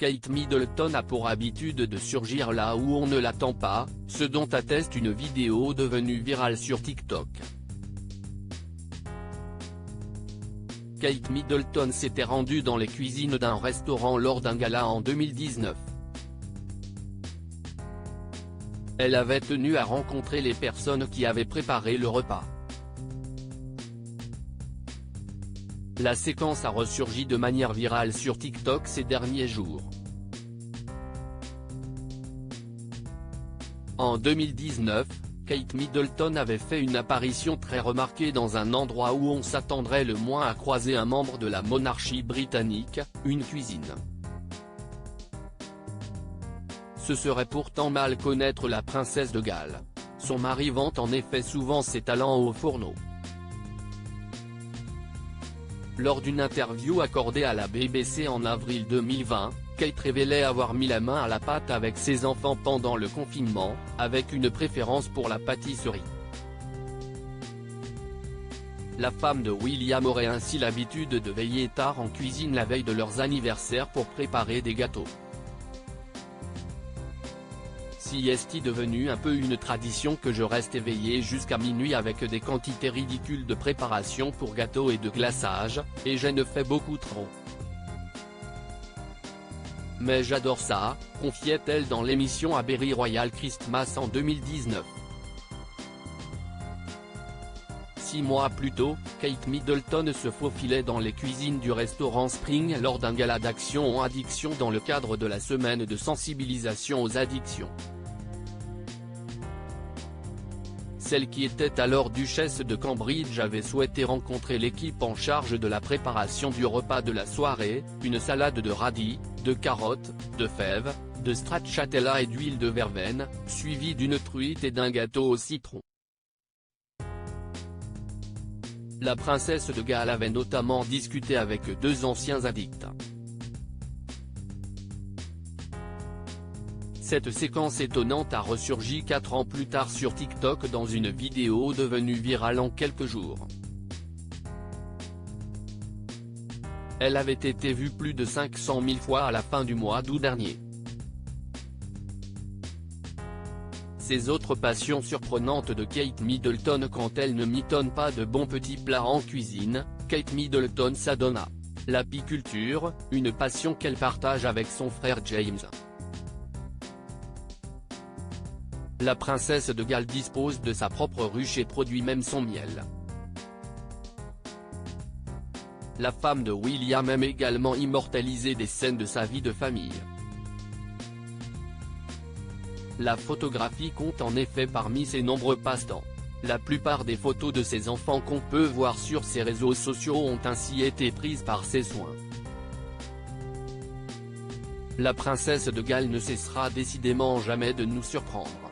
Kate Middleton a pour habitude de surgir là où on ne l'attend pas, ce dont atteste une vidéo devenue virale sur TikTok. Kate Middleton s'était rendue dans les cuisines d'un restaurant lors d'un gala en 2019. Elle avait tenu à rencontrer les personnes qui avaient préparé le repas. La séquence a ressurgi de manière virale sur TikTok ces derniers jours. En 2019, Kate Middleton avait fait une apparition très remarquée dans un endroit où on s'attendrait le moins à croiser un membre de la monarchie britannique, une cuisine. Ce serait pourtant mal connaître la princesse de Galles. Son mari vante en effet souvent ses talents au fourneau. Lors d'une interview accordée à la BBC en avril 2020, Kate révélait avoir mis la main à la pâte avec ses enfants pendant le confinement, avec une préférence pour la pâtisserie. La femme de William aurait ainsi l'habitude de veiller tard en cuisine la veille de leurs anniversaires pour préparer des gâteaux. Si est devenu un peu une tradition que je reste éveillé jusqu'à minuit avec des quantités ridicules de préparation pour gâteaux et de glaçage, et je ne fais beaucoup trop. Mais j'adore ça, confiait-elle dans l'émission Aberry Royal Christmas en 2019. 6 mois plus tôt, Kate Middleton se faufilait dans les cuisines du restaurant Spring lors d'un gala d'action en addiction dans le cadre de la semaine de sensibilisation aux addictions. Celle qui était alors duchesse de Cambridge avait souhaité rencontrer l'équipe en charge de la préparation du repas de la soirée, une salade de radis, de carottes, de fèves, de stracciatella et d'huile de verveine, suivie d'une truite et d'un gâteau au citron. La princesse de Galles avait notamment discuté avec 2 anciens addicts. Cette séquence étonnante a ressurgi 4 ans plus tard sur TikTok dans une vidéo devenue virale en quelques jours. Elle avait été vue plus de 500 000 fois à la fin du mois d'août dernier. Ces autres passions surprenantes de Kate Middleton. Quand elle ne mitonne pas de bons petits plats en cuisine, Kate Middleton s'adonne à l'apiculture, une passion qu'elle partage avec son frère James. La princesse de Galles dispose de sa propre ruche et produit même son miel. La femme de William aime également immortaliser des scènes de sa vie de famille. La photographie compte en effet parmi ses nombreux passe-temps. La plupart des photos de ses enfants qu'on peut voir sur ses réseaux sociaux ont ainsi été prises par ses soins. La princesse de Galles ne cessera décidément jamais de nous surprendre.